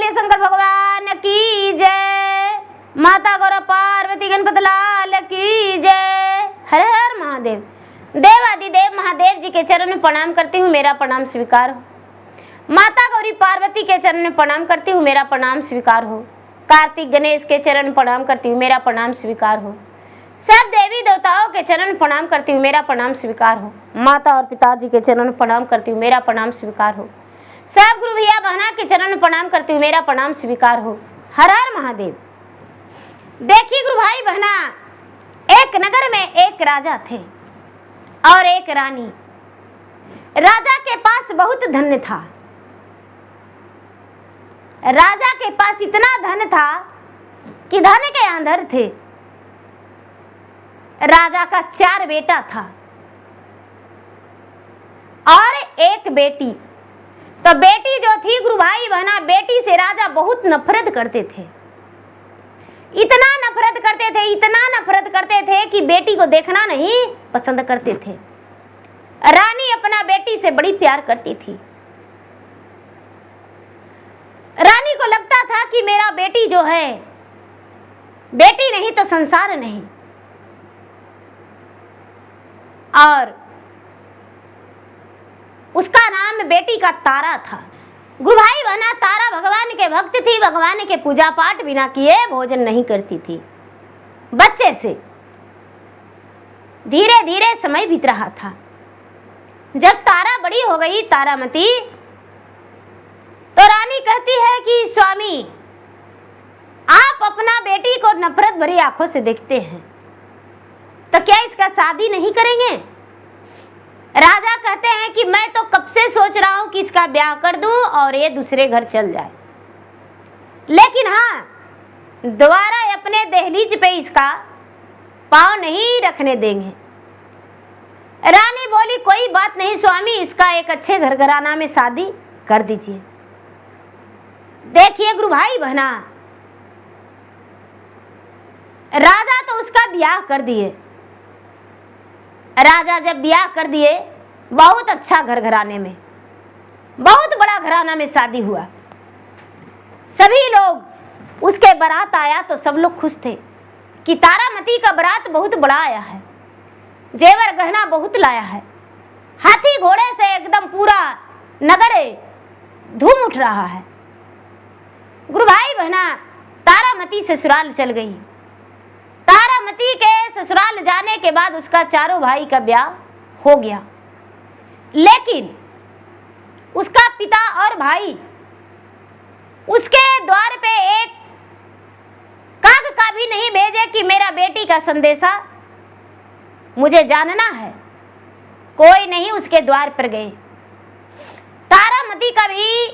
बोलिए शंकर भगवान की जय, माता गौरा पार्वती गणपत लाल की जय। हर हर महादेव। देवादिदेव महादेव जी के चरण में प्रणाम करती हूँ, मेरा प्रणाम स्वीकार हो। माता गौरी पार्वती के चरण में प्रणाम करती हूँ, मेरा प्रणाम स्वीकार हो। कार्तिक गणेश के चरण में प्रणाम करती हूँ, मेरा प्रणाम स्वीकार हो। सब देवी देवताओं के चरण में प्रणाम करती हूँ, मेरा प्रणाम स्वीकार हो। माता और पिताजी के चरण में प्रणाम करती हूँ, मेरा प्रणाम स्वीकार हो। सब गुरु भैया बहना के चरण में प्रणाम करती हूँ, मेरा प्रणाम स्वीकार हो। हर हर महादेव। देखिए गुरु भाई बहना, एक नगर में एक राजा थे और एक रानी। राजा के पास बहुत धन था। राजा के पास इतना धन था कि धन के अंदर थे। राजा का 4 बेटा था और एक बेटी। तो बेटी जो थी गुरु भाई बहना, बेटी से राजा बहुत नफरत करते थे। इतना नफरत करते थे, इतना नफरत करते थे कि बेटी को देखना नहीं पसंद करते थे। रानी अपना बेटी से बड़ी प्यार करती थी। रानी को लगता था कि मेरा बेटी जो है, बेटी नहीं तो संसार नहीं। और उसका नाम बेटी का तारा था। गुरु भाई बहना, तारा भगवान के भक्त थी। भगवान के पूजा पाठ बिना किए भोजन नहीं करती थी। बच्चे से धीरे धीरे समय बीत रहा था। जब तारा बड़ी हो गई, तारामती, तो रानी कहती है कि स्वामी, आप अपना बेटी को नफरत भरी आंखों से देखते हैं, तो क्या इसका शादी नहीं करेंगे? राजा कहते हैं कि मैं तो कब से सोच रहा हूं कि इसका ब्याह कर दूं और ये दूसरे घर चल जाए, लेकिन हाँ, दोबारा अपने दहलीज पे इसका पांव नहीं रखने देंगे। रानी बोली, कोई बात नहीं स्वामी, इसका एक अच्छे घर घराना में शादी कर दीजिए। देखिए गुरु भाई बहना, राजा तो उसका ब्याह कर दिए। राजा जब ब्याह कर दिए, बहुत अच्छा घर घराने में, बहुत बड़ा घराना में शादी हुआ। सभी लोग, उसके बारात आया तो सब लोग खुश थे कि तारामती का बारात बहुत बड़ा आया है, जेवर गहना बहुत लाया है। हाथी घोड़े से एकदम पूरा नगर धूम उठ रहा है। गुरु भाई बहना, तारामती ससुराल चल गई। तारामती के ससुराल जाने के बाद उसका 4 भाई का ब्याह हो गया, लेकिन उसका पिता और भाई उसके द्वार पे एक काग का भी नहीं भेजे कि मेरा बेटी का संदेशा मुझे जानना है। कोई नहीं उसके द्वार पर गए। तारामती का भी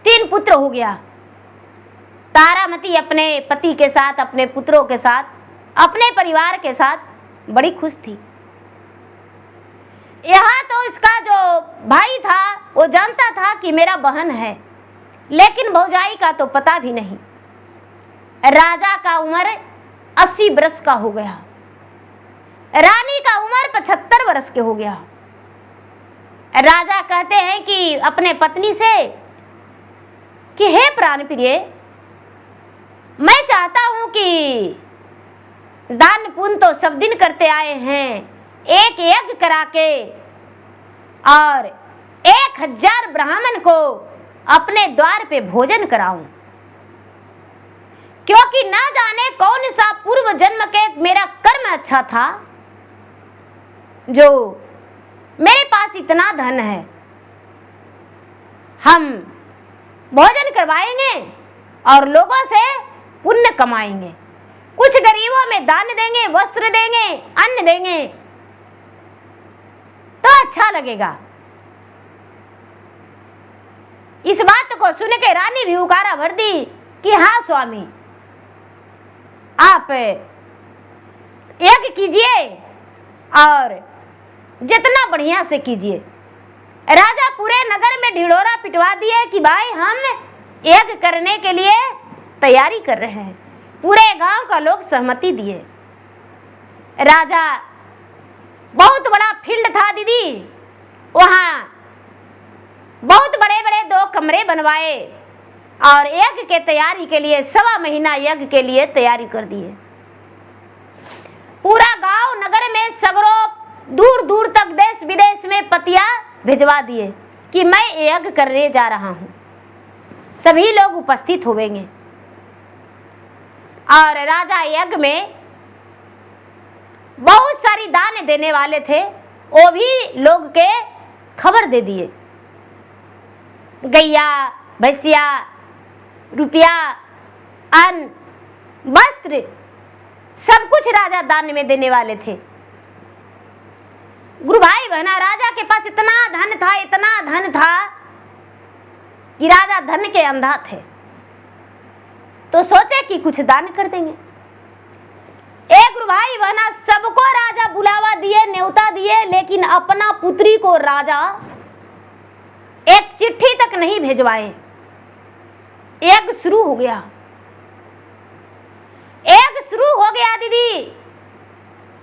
3 पुत्र हो गया। तारामती अपने पति के साथ, अपने पुत्रों के साथ, अपने परिवार के साथ बड़ी खुश थी। यहाँ तो इसका जो भाई था वो जानता था कि मेरा बहन है, लेकिन भौजाई का तो पता भी नहीं। राजा का उम्र 80 वर्ष का हो गया, रानी का उम्र 75 वर्ष के हो गया। राजा कहते हैं कि अपने पत्नी से कि हे प्राण प्रिय, मैं चाहता हूं कि दान पुण्य तो सब दिन करते आए हैं, एक यज्ञ करा के और 1000 ब्राह्मण को अपने द्वार पे भोजन कराऊं, क्योंकि ना जाने कौन सा पूर्व जन्म के मेरा कर्म अच्छा था जो मेरे पास इतना धन है। हम भोजन करवाएंगे और लोगों से पुण्य कमाएंगे, कुछ गरीबों में दान देंगे, वस्त्र देंगे, अन्न देंगे, तो अच्छा लगेगा। इस बात को सुन के रानी भी उकारा भर दी कि हाँ स्वामी, आप यज्ञ कीजिए और जितना बढ़िया से कीजिए। राजा पूरे नगर में ढिढोरा पिटवा दिए कि भाई हम यज्ञ करने के लिए तैयारी कर रहे हैं। पूरे गांव का लोग सहमति दिए। राजा, बहुत बड़ा फील्ड था दीदी, वहाँ बहुत बड़े बड़े 2 कमरे बनवाए और यज्ञ के तैयारी के लिए 1.25 महीना यज्ञ के लिए तैयारी कर दिए। पूरा गांव नगर में सगरों दूर दूर तक देश विदेश में पतिया भिजवा दिए कि मैं यज्ञ करने जा रहा हूं, सभी लोग उपस्थित होंगे। और राजा यज्ञ में बहुत सारी दान देने वाले थे, वो भी लोग के खबर दे दिए। गैया, भैंसिया, रुपया, अन्न, वस्त्र, सब कुछ राजा दान में देने वाले थे। गुरु भाई बहना, राजा के पास इतना धन था, इतना धन था कि राजा धन के अंधा थे। तो सोचे कि कुछ दान कर देंगे। एक गुरु भाई बहना, सबको राजा बुलावा दिए, न्योता दिए, लेकिन अपना पुत्री को राजा एक चिट्ठी तक नहीं भेजवाए। यज्ञ शुरू हो गया, यज्ञ शुरू हो गया दीदी।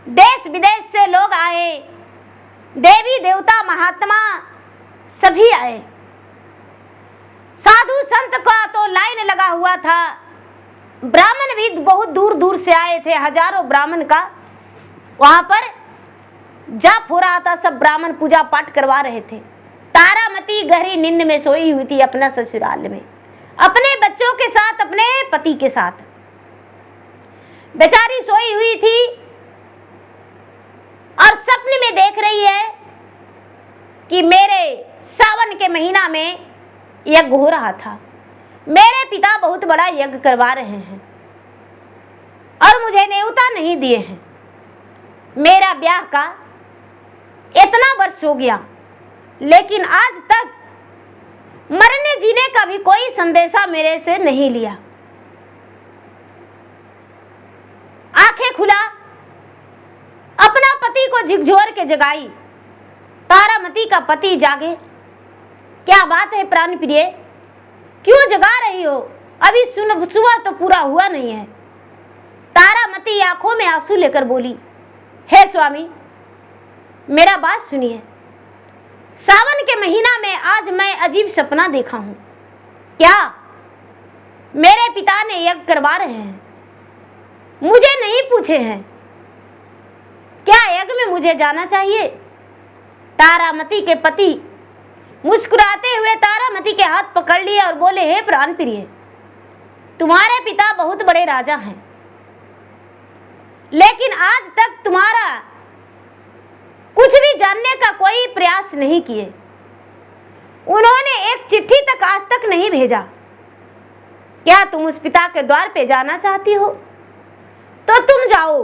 देश विदेश से लोग आए, देवी देवता महात्मा सभी आए। साधु संत का तो लाइन लगा हुआ था। ब्राह्मण भी बहुत दूर दूर से आए थे, हजारों ब्राह्मण का वहां पर जाप हो रहा था। सब ब्राह्मण पूजा पाठ करवा रहे थे। तारामती गहरी नींद में सोई हुई थी अपना ससुराल में, अपने बच्चों के साथ, अपने पति के साथ बेचारी सोई हुई थी और सपने में देख रही है कि मेरे सावन के महीना में यज्ञ हो रहा था, मेरे पिता बहुत बड़ा यज्ञ करवा रहे हैं और मुझे न्योता नहीं दिए हैं। मेरा ब्याह का इतना वर्ष हो गया, लेकिन आज तक मरने जीने का भी कोई संदेशा मेरे से नहीं लिया। आंखें खुला, अपना पति को झिकझोर के जगाई। तारामती का पति जागे। क्या बात है प्राण प्रिय, क्यों जगा रही हो? अभी सुबह तो पूरा हुआ नहीं है। तारामती आंखों में आंसू लेकर बोली, हे स्वामी, मेरा बात सुनिए। सावन के महीना में आज मैं अजीब सपना देखा हूं। क्या? मेरे पिता ने यज्ञ करवा रहे हैं, मुझे नहीं पूछे हैं। क्या यज्ञ में मुझे जाना चाहिए? तारामती के पति मुस्कुराते हुए तारामती के हाथ पकड़ लिए और बोले, हे प्राण प्रिय, तुम्हारे पिता बहुत बड़े राजा हैं, लेकिन आज तक तुम्हारा कुछ भी जानने का कोई प्रयास नहीं किए। उन्होंने एक चिट्ठी तक आज तक नहीं भेजा। क्या तुम उस पिता के द्वार पे जाना चाहती हो तो तुम जाओ,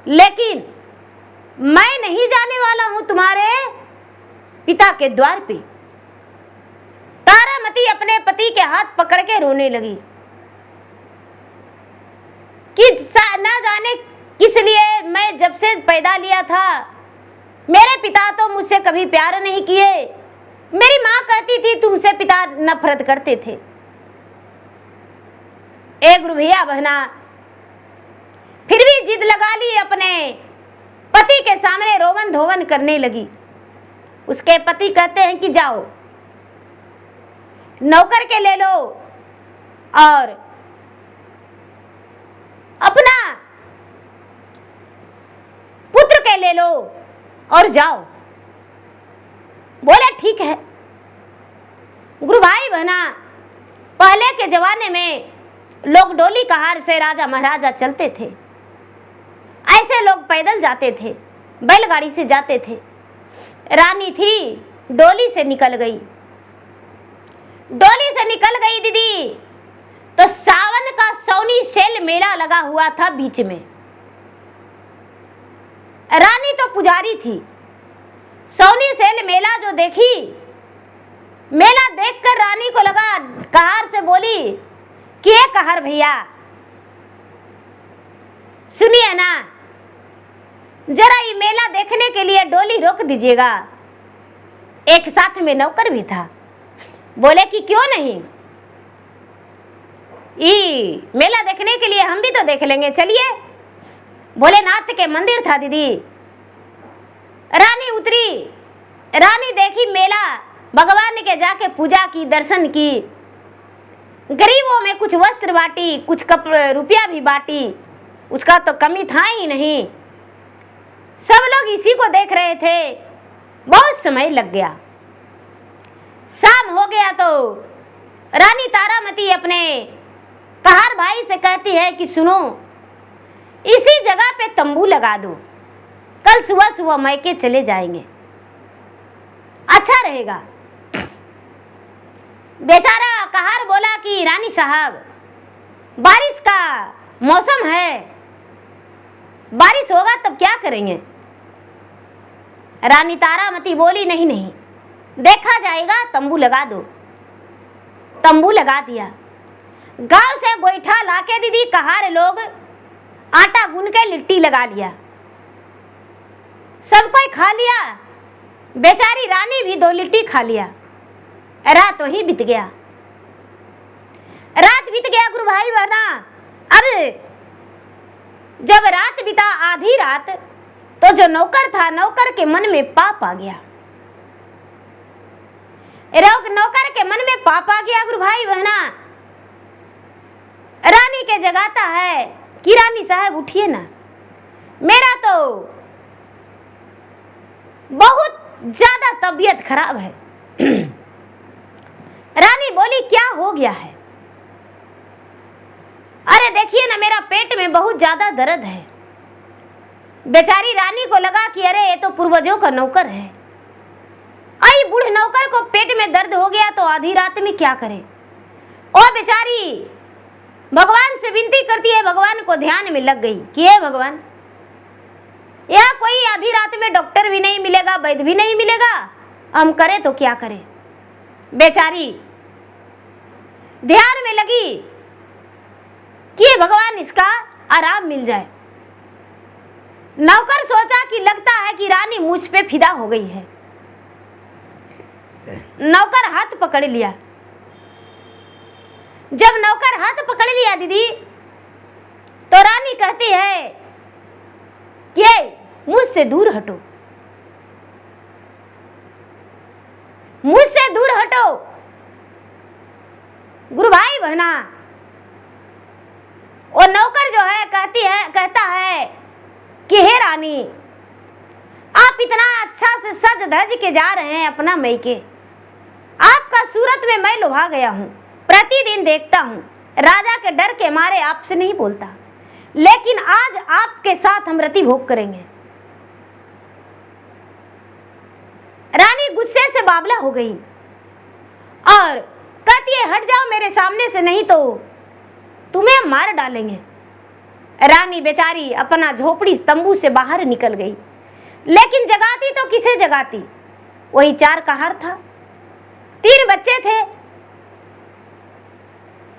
लेकिन मैं नहीं जाने वाला हूं तुम्हारे पिता के द्वार पे। तारामती अपने पति के हाथ पकड़ के रोने लगी कि ना जाने किस लिए मैं जब से पैदा लिया था, मेरे पिता तो मुझसे कभी प्यार नहीं किए। मेरी माँ कहती थी तुमसे पिता नफरत करते थे। एक गुरु भैया बहना फिर भी जिद लगा ली, अपने पति के सामने रोवन धोवन करने लगी। उसके पति कहते हैं कि जाओ, नौकर के ले लो और अपना पुत्र के ले लो और जाओ। बोले ठीक है। गुरु भाई बहना, पहले के जमाने में लोग डोली कहार से राजा महाराजा चलते थे, ऐसे लोग पैदल जाते थे, बैलगाड़ी से जाते थे। रानी थी, डोली से निकल गई। डोली से निकल गई दीदी, तो सावन का सौनी सेल मेला लगा हुआ था बीच में। रानी तो पुजारी थी, सौनी सेल मेला जो देखी, मेला देखकर रानी को लगा, कहार से बोली कि ये कहार भैया सुनिए ना, जरा ये मेला देखने के लिए डोली रोक दीजिएगा। एक साथ में नौकर भी था। बोले कि क्यों नहीं, ये मेला देखने के लिए हम भी तो देख लेंगे, चलिए। भोलेनाथ के मंदिर था दीदी। रानी उतरी, रानी देखी मेला, भगवान के जाके पूजा की, दर्शन की। गरीबों में कुछ वस्त्र बांटी, कुछ रुपया भी बांटी, उसका तो कमी था ही नहीं। सब लोग इसी को देख रहे थे। बहुत समय लग गया, शाम हो गया तो रानी तारामती अपने कहार भाई से कहती है कि सुनो, इसी जगह पे तंबू लगा दो, कल सुबह सुबह मैके चले जाएंगे, अच्छा रहेगा। बेचारा कहार बोला कि रानी साहब, बारिश का मौसम है, बारिश होगा तब क्या करेंगे। रानी तारामती बोली नहीं नहीं, देखा जाएगा, तंबू लगा दो। तंबू लगा दिया। गांव से गोईठा लाके दीदी कहार लोग आटा गूंद के लिट्टी लगा लिया, सब कोई खा लिया। बेचारी रानी भी 2 लिट्टी खा लिया। रात वही बीत गया। रात बीत गया गुरु भाई बहना। अब जब रात बीता आधी रात, तो जो नौकर था, नौकर के मन में पाप आ गया। नौकर के मन में पाप आ गया गुरु भाई बहना। रानी के जगाता है कि रानी साहब उठिए ना, मेरा तो बहुत ज्यादा तबीयत खराब है। रानी बोली क्या हो गया है। अरे देखिए ना, मेरा पेट में बहुत ज्यादा दर्द है। बेचारी रानी को लगा कि अरे ये तो पूर्वजों का नौकर है, आई बूढ़े नौकर को पेट में दर्द हो गया तो आधी रात में क्या करे। और बेचारी भगवान से विनती करती है, भगवान को ध्यान में लग गई कि हे भगवान, यहाँ कोई आधी रात में डॉक्टर भी नहीं मिलेगा, वैद्य भी नहीं मिलेगा, हम करे तो क्या करें। बेचारी ध्यान में लगी कि भगवान इसका आराम मिल जाए। नौकर सोचा कि लगता है कि रानी मुझ पे फिदा हो गई है। नौकर हाथ पकड़ लिया। जब नौकर हाथ पकड़ लिया दीदी, तो रानी कहती है कि मुझसे दूर हटो, मुझसे दूर हटो। गुरु भाई बहना, वो नौकर जो है कहता है कि हे रानी, आप इतना अच्छा से सज धज के जा रहे हैं अपना मैके, आपका सूरत में मैं लुभा गया हूँ, प्रतिदिन देखता हूँ, राजा के डर के मारे आपसे नहीं बोलता, लेकिन आज आपके साथ हम रति भोग करेंगे। रानी गुस्से से बावला हो गई और कहती है हट जाओ मेरे सामने से, नहीं तो तुम्हें मार डालेंगे। रानी बेचारी अपना झोपड़ी तंबू से बाहर निकल गई, लेकिन जगाती तो किसे जगाती। वही 4 कहार था, 3 बच्चे थे।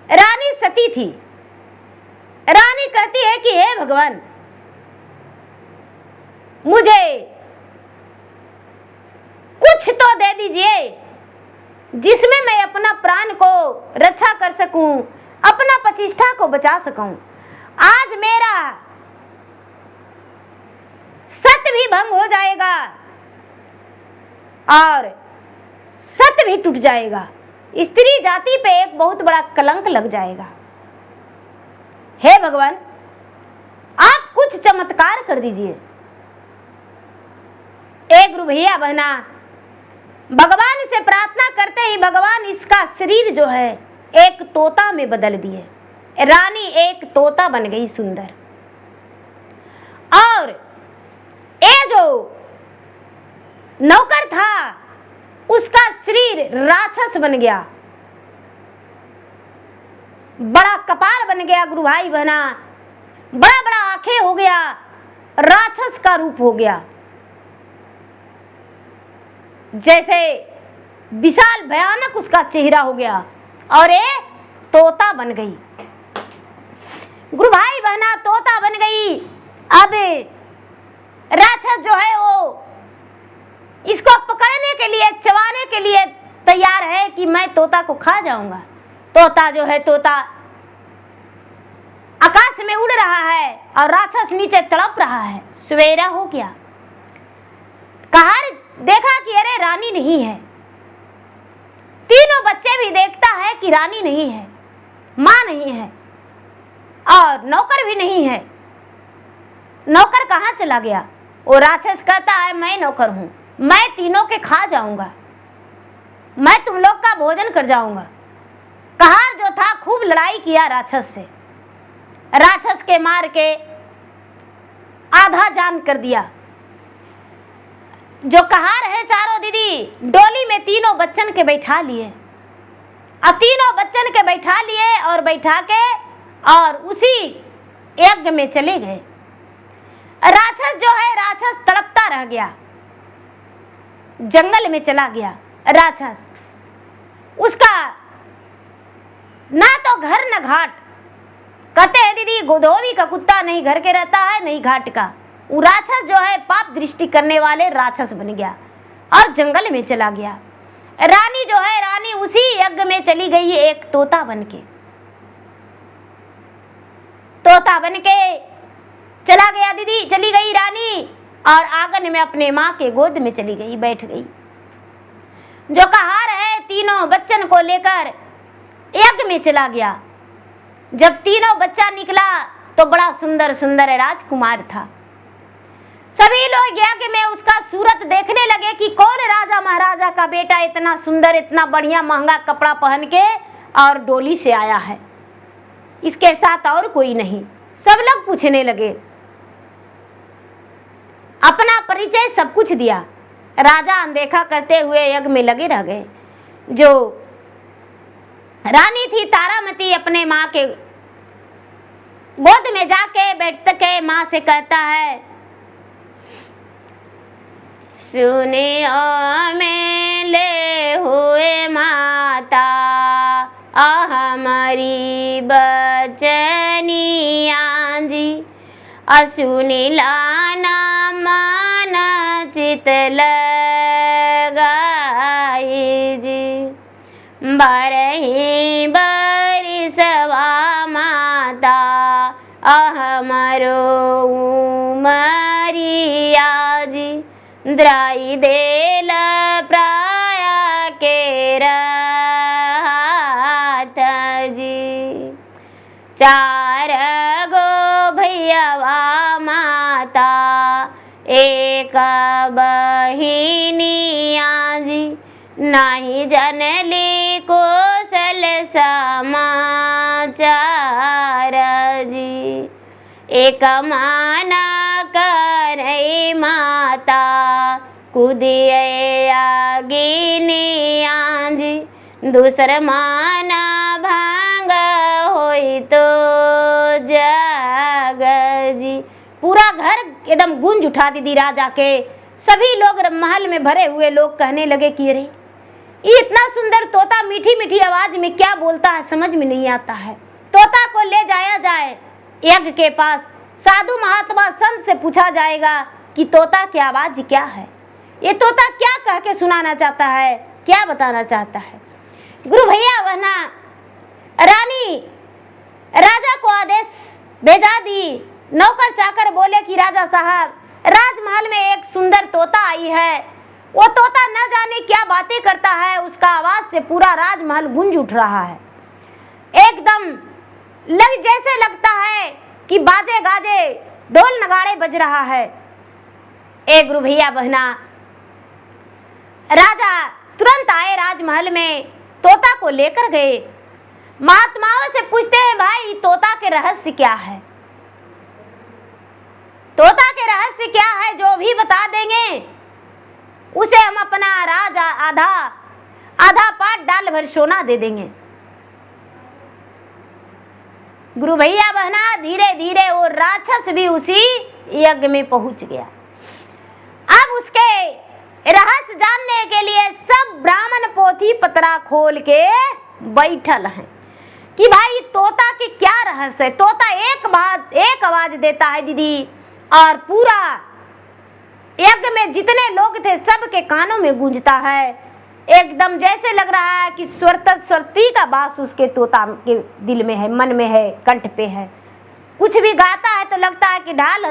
रानी सती थी। रानी कहती है कि हे भगवान, मुझे कुछ तो दे दीजिए जिसमें मैं अपना प्राण को रक्षा कर सकूं, अपना प्रतिष्ठा को बचा सकूं। आज मेरा सत्य भी भंग हो जाएगा और सत्य भी टूट जाएगा, स्त्री जाति पे एक बहुत बड़ा कलंक लग जाएगा। हे भगवान, आप कुछ चमत्कार कर दीजिए। एक गुरु भैया बहना भगवान से प्रार्थना करते ही भगवान इसका शरीर जो है एक तोता में बदल दिए। रानी एक तोता बन गई सुंदर, और ये जो नौकर था उसका शरीर राक्षस बन गया, बड़ा कपार बन गया गुरु भाई बहना, बड़ा बड़ा आंखें हो गया, राक्षस का रूप हो गया, जैसे विशाल भयानक उसका चेहरा हो गया और ये तोता बन गई। गुरु भाई बहना तोता बन गई। अब राक्षस जो है वो इसको पकड़ने के लिए, चबाने के लिए तैयार है कि मैं तोता को खा जाऊंगा। तोता जो है, तोता आकाश में उड़ रहा है और राक्षस नीचे तड़प रहा है। सवेरा हो गया, कहार देखा कि अरे रानी नहीं है। तीनों बच्चे भी देखता है कि रानी नहीं है। माँ नहीं है और नौकर भी नहीं है। नौकर कहाँ चला गया? वो राक्षस कहता है मैं नौकर हूं, मैं तीनों के खा जाऊंगा, मैं तुम लोग का भोजन कर जाऊंगा। कहार जो था खूब लड़ाई किया राक्षस से, राक्षस के मार के आधा जान कर दिया। जो कहार है चारों दीदी डोली में तीनों बच्चन के बैठा लिए, अब तीनों बच्चन के बैठा लिए और बैठा के और उसी यज्ञ में चले गए। राक्षस जो है राक्षस तड़पता रह गया, जंगल में चला गया राक्षस। उसका ना तो घर न घाट, कहते हैं दीदी गोधोबी का कुत्ता नहीं घर के रहता है नहीं घाट का। वो राक्षस जो है पाप दृष्टि करने वाले राक्षस बन गया और जंगल में चला गया। रानी जो है रानी उसी यज्ञ में चली गई एक तोता बनके, तोता बनके चला गया दीदी, चली गई रानी और आंगन में अपने माँ के गोद में चली गई, बैठ गई। जो कहार है तीनों बच्चन को लेकर यज्ञ में चला गया। जब तीनों बच्चा निकला तो बड़ा सुंदर सुंदर राजकुमार था। सभी लोग यज्ञ में उसका सूरत देखने लगे कि कौन राजा महाराजा का बेटा इतना सुंदर, इतना बढ़िया महंगा कपड़ा पहन के और डोली से आया है, इसके साथ और कोई नहीं। सब लोग पूछने लगे, अपना परिचय सब कुछ दिया। राजा अनदेखा करते हुए यज्ञ में लगे रह गए। जो रानी थी तारामती अपने माँ के गोद में जाके बैठ के माँ से कहता है, सुनियो मेले हुए माता हमारी बचनिया जी, असुनी लाना मन चित लगाई जी, बरही बरिसवा माता अहमरो उमरिया जी, द्राई देल प्राया के रात जी, चार गो भैयावा माता एक बहिनिया जी, नाही जनली कुशल समाचार जी, एक माना करई माता कुदिए आगिनिया जी, दूसर माना भांग होई तो जाग जी। पूरा घर एकदम गूंज उठा दीदी राजा के। सभी लोग महल में भरे हुए लोग कहने लगे कि अरे ये इतना सुंदर तोता मीठी मीठी आवाज में क्या बोलता है, समझ में नहीं आता है। तोता को ले जाया जाए यज्ञ के पास, साधु महात्मा संत से पूछा जाएगा कि तोता की आवाज क्या है, ये तोता क्या कह के सुनाना चाहता है, क्या बताना चाहता है। गुरु भैया बहना रानी राजा को आदेश भेजा दी। नौकर चाकर बोले कि राजा साहब राजमहल में एक सुंदर तोता आई है, वो तोता न जाने क्या बातें करता है, उसका आवाज से पूरा राजमहल गूंज उठ रहा है। एकदम जैसे लगता है कि बाजे गाजे ढोल नगाड़े बज रहा है। एक गुरु भैया बहना राजा तुरंत आए राजमहल में, तोता को लेकर गए। महात्माओं से पूछते हैं भाई तोता के रहस्य क्या है, तोता के रहस्य क्या है, जो भी बता देंगे उसे हम अपना राजा आधा पाट डाल भर सोना दे देंगे। गुरु भैया बहना धीरे धीरे वो राक्षस भी उसी यज्ञ में पहुंच गया। अब उसके रहस्य जानने के लिए सब ब्राह्मण पोथी पतरा खोल के बैठल हैं कि भाई तोता के क्या रहस्य है। तोता एक आवाज देता है दीदी, और पूरा यज्ञ में जितने लोग थे सबके कानों में गूंजता है। एकदम जैसे लग रहा है कि स्वरती का बास उसके तोता के दिल में है, मन में है, कंठ पे है। कुछ भी गाता है तो लगता है कि ढाल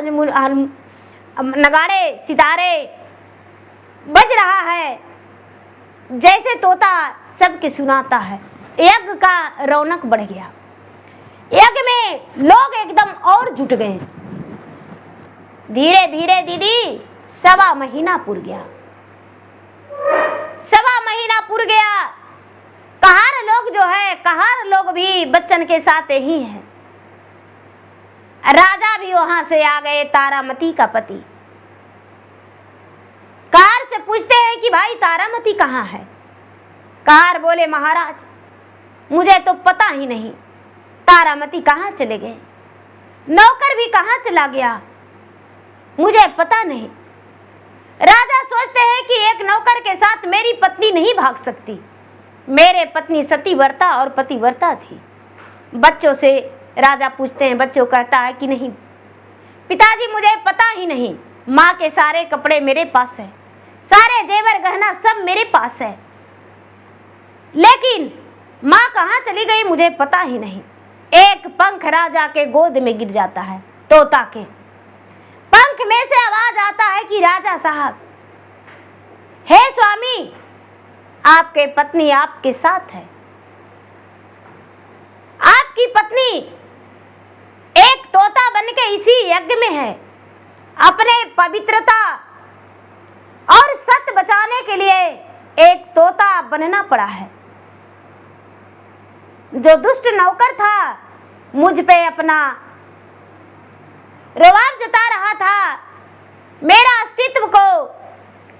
नगाड़े सितारे बज रहा है, जैसे तोता सबके सुनाता है। यज्ञ का रौनक बढ़ गया। यज्ञ में लोग एकदम और जुट गए। धीरे धीरे दीदी 1.25 महीना पुर गया। 1.25 महीना पुर गया। कहार लोग जो है, कहार लोग भी बच्चन के साथ ही है। राजा भी वहां से आ गए, तारामती का पति। कहार से पूछते हैं कि भाई तारामती कहाँ है। कहार बोले महाराज मुझे तो पता ही नहीं, तारामती कहाँ चले गए, नौकर भी कहाँ चला गया, मुझे पता नहीं। राजा सोचते हैं कि एक नौकर के साथ मेरी पत्नी नहीं भाग सकती। मेरे पत्नी सतीव्रता और पतिव्रता थी। बच्चों से राजा पूछते हैं, बच्चों कहता है कि नहीं पिताजी मुझे पता ही नहीं, माँ के सारे कपड़े मेरे पास है, सारे जेवर गहना सब मेरे पास है, लेकिन माँ कहाँ चली गई मुझे पता ही नहीं। एक पंख राजा के गोद में गिर जाता है, तोता के पंख में से आवाज आता है कि राजा साहब, हे स्वामी आपके पत्नी आपके साथ है। आपकी पत्नी एक तोता बनके इसी यज्ञ में है। अपने पवित्रता और सत्य बचाने के लिए एक तोता बनना पड़ा है। जो दुष्ट नौकर था मुझ पे अपना रोवाब जता रहा था, मेरा अस्तित्व को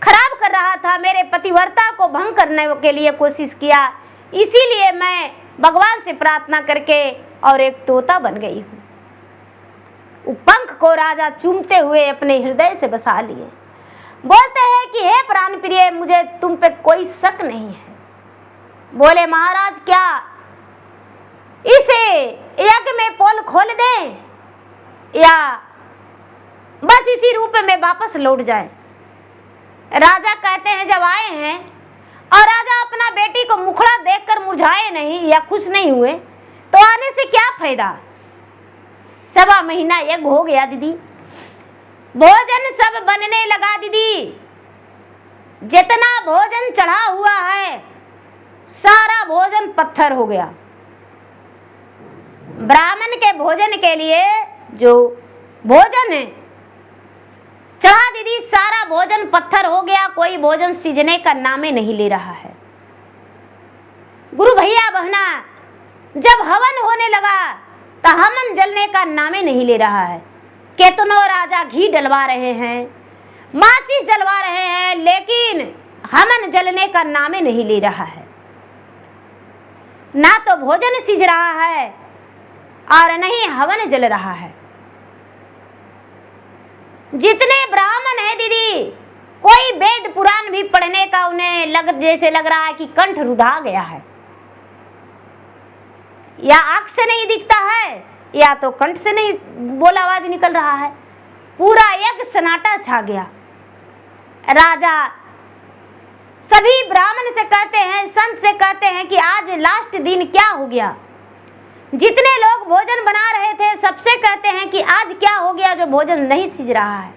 खराब कर रहा था, मेरे पतिव्रता को भंग करने के लिए कोशिश किया, इसीलिए मैं भगवान से प्रार्थना करके और एक तोता बन गई हूँ। पंख को राजा चूमते हुए अपने हृदय से बसा लिए। बोलते हैं कि हे प्राण प्रिय मुझे तुम पे कोई शक नहीं है। बोले महाराज क्या इसे यज्ञ में पोल खोल दें या बस इसी रूप में वापस लौट जाए। राजा कहते हैं जब आए हैं और राजा अपना बेटी को मुखड़ा देखकर मुरझाए नहीं या खुश नहीं हुए तो आने से क्या फायदा। 1.25 महीना यज्ञ हो गया दीदी, भोजन सब बनने लगा दीदी। जितना भोजन चढ़ा हुआ है सारा भोजन पत्थर हो गया। ब्राह्मण के भोजन के लिए जो भोजन है चढ़ा दीदी, सारा भोजन पत्थर हो गया। कोई भोजन सीजने का नामे नहीं ले रहा है। गुरु भैया बहना जब हवन होने लगा तो हवन जलने का नामे नहीं ले रहा है। केतनो राजा घी डलवा रहे हैं, माचिस जलवा रहे हैं, लेकिन हवन जलने का नामे नहीं ले रहा है। ना तो भोजन सीज रहा है और नहीं हवन जल रहा है। जितने ब्राह्मण हैं दीदी, कोई वेद पुराण भी पढ़ने का उन्हें जैसे लग रहा है कि कंठ रुधा गया है, या आंख से नहीं दिखता है या तो कंठ से नहीं बोल आवाज निकल रहा है। पूरा यज्ञ सन्नाटा छा गया। राजा सभी ब्राह्मण से कहते हैं, संत से कहते हैं कि आज लास्ट दिन क्या हो गया। जितने लोग भोजन बना रहे थे सबसे कहते हैं कि आज क्या हो गया जो भोजन नहीं सिज रहा है।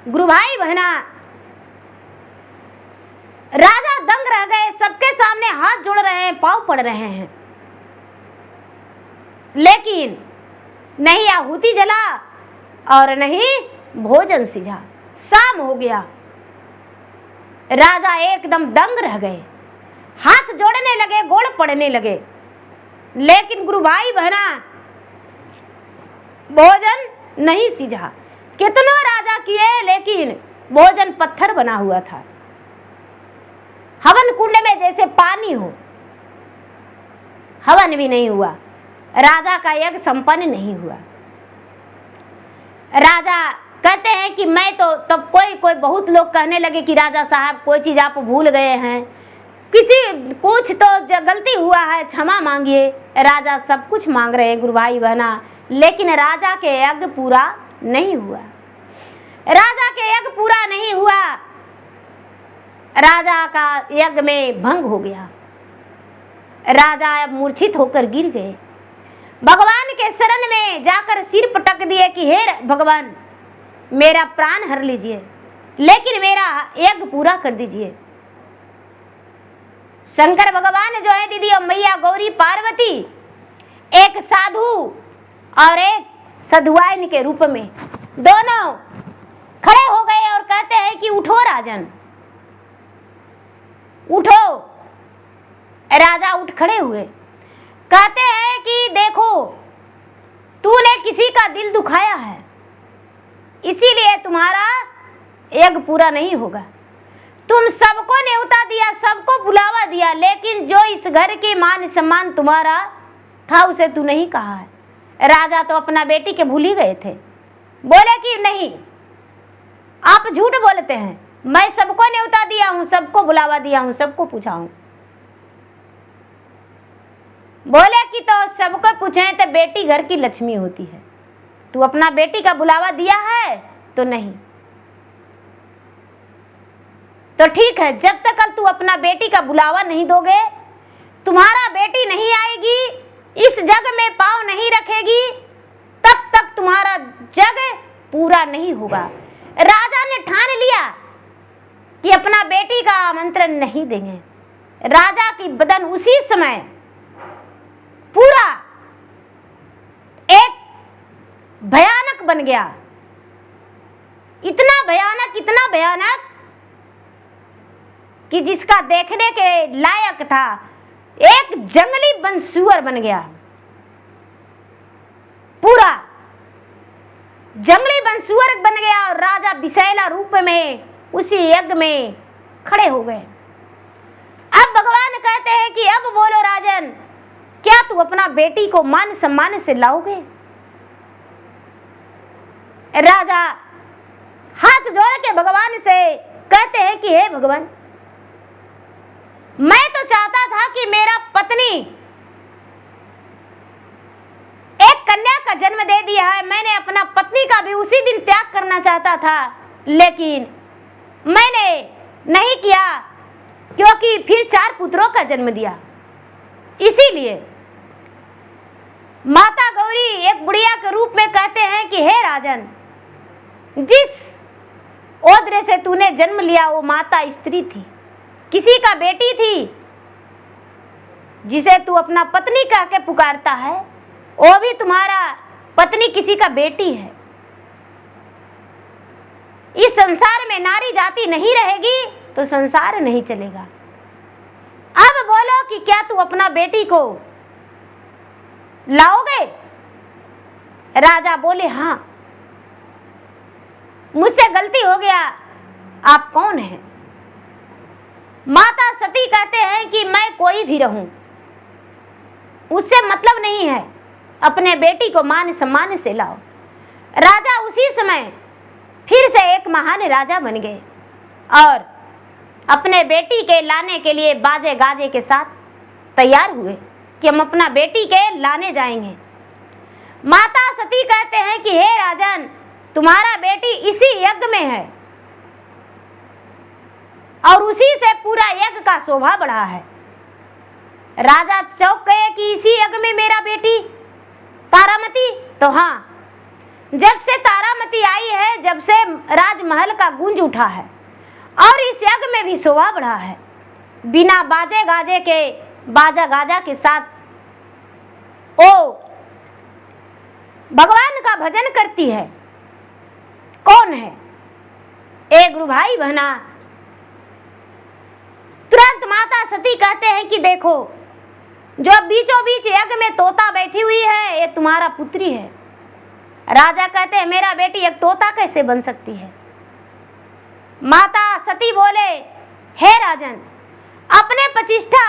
गुरु भाई बहना राजा दंग रह गए, सबके सामने हाथ जोड़ रहे हैं, पांव पड़ रहे हैं, लेकिन नहीं आहुति जला और नहीं भोजन सिझा। शाम हो गया, राजा एकदम दंग रह गए, हाथ जोड़ने लगे, गोड़ पड़ने लगे, लेकिन गुरु भाई बहना भोजन नहीं सिझा। कितनों राजा किए लेकिन भोजन पत्थर बना हुआ था। हवन कुंड में जैसे पानी हो, हवन भी नहीं हुआ। राजा का यज्ञ संपन्न नहीं हुआ। राजा कहते हैं कि मैं तो तब कोई बहुत लोग कहने लगे कि राजा साहब कोई चीज आप भूल गए हैं, किसी कुछ तो गलती हुआ है, क्षमा मांगिए। राजा सब कुछ मांग रहे हैं गुरु भाई बहना, लेकिन राजा के यज्ञ पूरा नहीं हुआ। राजा के यज्ञ पूरा नहीं हुआ। राजा का यज्ञ में भंग हो गया। राजा अब मूर्छित होकर गिर गए। भगवान के शरण में जाकर सिर पटक दिए कि हे भगवान मेरा प्राण हर लीजिए, लेकिन मेरा यज्ञ पूरा कर दीजिए। शंकर भगवान जो है दीदी और मैया गौरी पार्वती एक साधु और एक साधुआइन के रूप में दोनों खड़े हो गए और कहते हैं कि उठो राजन, उठो। राजा उठ खड़े हुए, कहते हैं कि देखो तूने किसी का दिल दुखाया है, इसीलिए तुम्हारा यज्ञ पूरा नहीं होगा। तुम सबको न्योता दिया, सबको बुलावा दिया, लेकिन जो इस घर की मान सम्मान तुम्हारा था उसे तू नहीं कहा है। राजा तो अपना बेटी के भूल ही गए थे, बोले कि नहीं आप झूठ बोलते हैं, मैं सबको न्योता दिया हूं, सबको बुलावा दिया हूं, सबको पूछा हूं। बोले कि तो सबको पूछे तो बेटी घर की लक्ष्मी होती है, तू अपना बेटी का बुलावा दिया है तो नहीं। तो ठीक है, जब तक कल तू अपना बेटी का बुलावा नहीं दोगे, तुम्हारा बेटी नहीं आएगी, इस जग में पांव नहीं रखेगी, तब तक तुम्हारा जग पूरा नहीं होगा। राजा ने ठान लिया कि अपना बेटी का आमंत्रण नहीं देंगे। राजा की बदन उसी समय पूरा एक भयानक बन गया, इतना भयानक कि जिसका देखने के लायक था, एक जंगली बनसूअर बन गया, पूरा जंगली बनसूअर बन गया। और राजा विषैला रूप में उसी यज्ञ में खड़े हो गए। अब भगवान कहते हैं कि अब बोलो राजन, क्या तू अपना बेटी को मान सम्मान से लाओगे? राजा हाथ जोड़ के भगवान से कहते हैं कि हे भगवान, मैं तो चाहता था कि मेरा पत्नी एक कन्या का जन्म दे दिया है, मैंने अपना पत्नी का भी उसी दिन त्याग करना चाहता था, लेकिन मैंने नहीं किया क्योंकि फिर 4 पुत्रों का जन्म दिया। इसीलिए माता गौरी एक बुढ़िया के रूप में कहते हैं कि हे राजन, जिस ओद्रे से तूने जन्म लिया वो माता स्त्री थी, किसी का बेटी थी, जिसे तू अपना पत्नी कह के पुकारता है, वो भी तुम्हारा पत्नी किसी का बेटी है। इस संसार में नारी जाति नहीं रहेगी तो संसार नहीं चलेगा। अब बोलो कि क्या तू अपना बेटी को लाओगे? राजा बोले हाँ, मुझसे गलती हो गया, आप कौन हैं? माता सती कहते हैं कि मैं कोई भी रहूं, उससे मतलब नहीं है, अपने बेटी को मान सम्मान से लाओ। राजा उसी समय फिर से एक महान राजा बन गए और अपने बेटी के लाने के लिए बाजे गाजे के साथ तैयार हुए कि हम अपना बेटी के लाने जाएंगे। माता सती कहते हैं कि हे राजन, तुम्हारा बेटी इसी यज्ञ में है और उसी से पूरा यज्ञ का शोभा बढ़ा है। राजा चौंक गए कि इसी यज्ञ में मेरा बेटी तारामती? तो हाँ, जब से तारामती आई है, जब से राजमहल का गूंज उठा है और इस यज्ञ में भी शोभा बढ़ा है। बिना बाजे गाजे के, बाजा गाजा के साथ ओ भगवान का भजन करती है। कौन है? एक गुरु भाई बहना। तुरंत माता सती कहते हैं कि देखो, जो बीचों बीच यज्ञ में तोता बैठी हुई है, ये तुम्हारा पुत्री है। राजा कहते हैं मेरा बेटी एक तोता कैसे बन सकती है? माता सती बोले, हे राजन, अपने प्रतिष्ठा,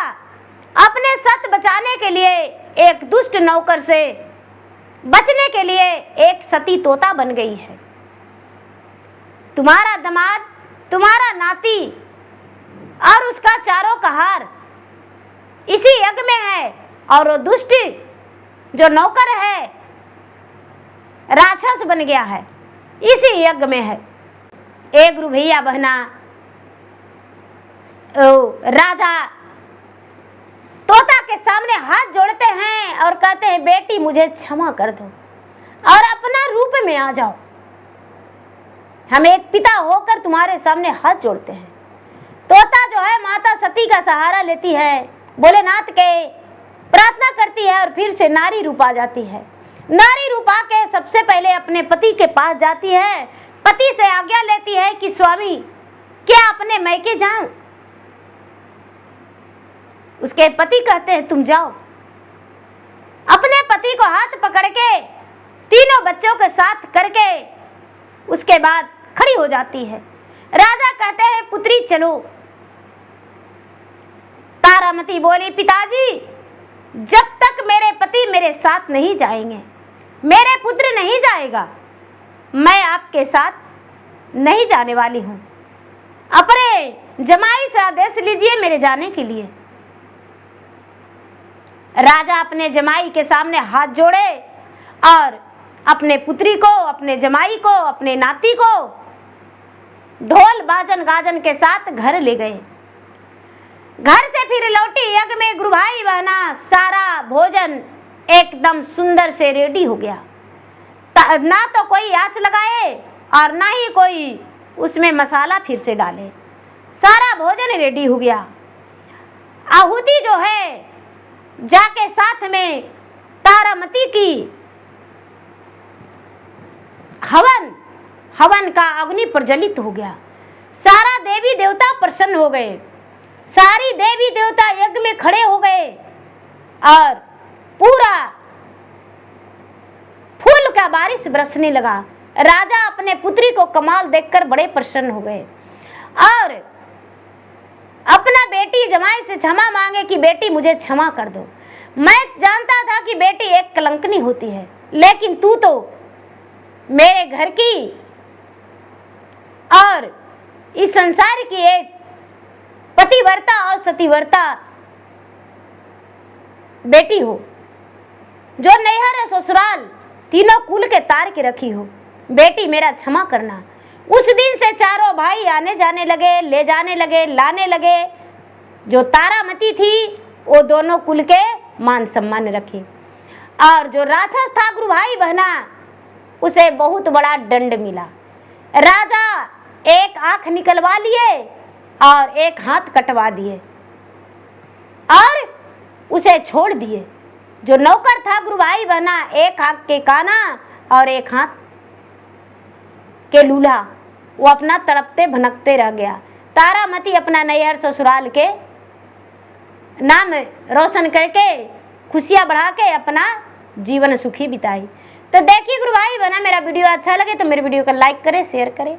अपने सत बचाने के लिए, एक दुष्ट नौकर से बचने के लिए एक सती तोता बन गई है। तुम्हारा दामाद, तुम्हारा नाती और उसका चारों का हार इसी यज्ञ में है और वो दुष्ट जो नौकर है राक्षस बन गया है, इसी यज्ञ में है। एक गुरु भैया बहना, राजा तोता के सामने हाथ जोड़ते हैं और कहते हैं बेटी मुझे क्षमा कर दो और अपना रूप में आ जाओ, हम एक पिता होकर तुम्हारे सामने हाथ जोड़ते हैं। तोता जो है माता सती का सहारा लेती है, भोलेनाथ के प्रार्थना करती है और फिर से नारी रूप आ जाती है। नारी रूप आके सबसे पहले अपने पति के पास जाती है, पति से आज्ञा लेती है कि स्वामी क्या अपने मैके जाऊं? उसके पति कहते हैं तुम जाओ। अपने पति को हाथ पकड़ के तीनों बच्चों के साथ करके उसके बाद खड़ी हो जाती है। राजा कहते हैं पुत्री चलो। तारामती बोली पिताजी जब तक मेरे पति मेरे साथ नहीं जाएंगे, मेरे पुत्र नहीं जाएगा, मैं आपके साथ नहीं जाने वाली हूं। अपने जमाई से आदेश लीजिए मेरे जाने के लिए। राजा अपने जमाई के सामने हाथ जोड़े और अपने पुत्री को, अपने जमाई को, अपने नाती को ढोल बाजन गाजन के साथ घर ले गए। घर से फिर लौटी यज्ञ में गुरु भाई बहना सारा भोजन एकदम सुंदर से रेडी हो गया। ना तो कोई आंच लगाए और ना ही कोई उसमें मसाला फिर से डाले, सारा भोजन रेडी हो गया। आहुति जो है जाके साथ में तारामती की हवन का अग्नि प्रज्वलित हो गया। सारा देवी देवता प्रसन्न हो गए, सारी देवी देवता यज्ञ में खड़े हो गए और पूरा फूल का बारिश बरसने लगा। राजा अपने पुत्री को कमाल देखकर बड़े प्रसन्न हो गए और अपना बेटी जमाई से क्षमा मांगे कि बेटी मुझे क्षमा कर दो। मैं जानता था कि बेटी एक कलंकनी होती है, लेकिन तू तो मेरे घर की और इस संसार की एक पतिव्रता और सतीव्रता बेटी हो, जो नैहर और ससुराल तीनों कुल के तार के रखी हो। बेटी मेरा क्षमा करना। उस दिन से चारों भाई आने जाने लगे, ले जाने लगे, लाने लगे। जो तारामती थी वो दोनों कुल के मान सम्मान रखी और जो राक्षस था गुरु भाई बहना उसे बहुत बड़ा दंड मिला। राजा एक आंख निकलवा लिए और एक हाथ कटवा दिए और उसे छोड़ दिए। जो नौकर था गुरु भाई बहना एक हाथ के काना और एक हाथ के लूल्हा, वो अपना तड़पते भनकते रह गया। तारामती अपना नैहर ससुराल के नाम रोशन करके खुशियां बढ़ा के अपना जीवन सुखी बिताई। तो देखिए गुरु भाई बहना मेरा वीडियो अच्छा लगे तो मेरे वीडियो को लाइक करें, शेयर करें।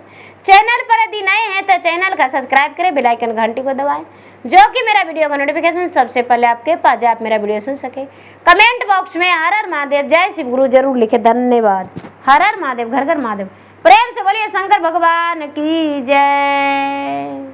चैनल पर यदि नए हैं तो चैनल का सब्सक्राइब करें, बेल आइकन घंटी को दबाएं, जो कि मेरा वीडियो का नोटिफिकेशन सबसे पहले आपके पास जाए, आप मेरा वीडियो सुन सके। कमेंट बॉक्स में हर हर महादेव जय शिव गुरु जरूर लिखे। धन्यवाद। हर हर महादेव, घर घर महादेव। प्रेम से बोलिए शंकर भगवान की जय।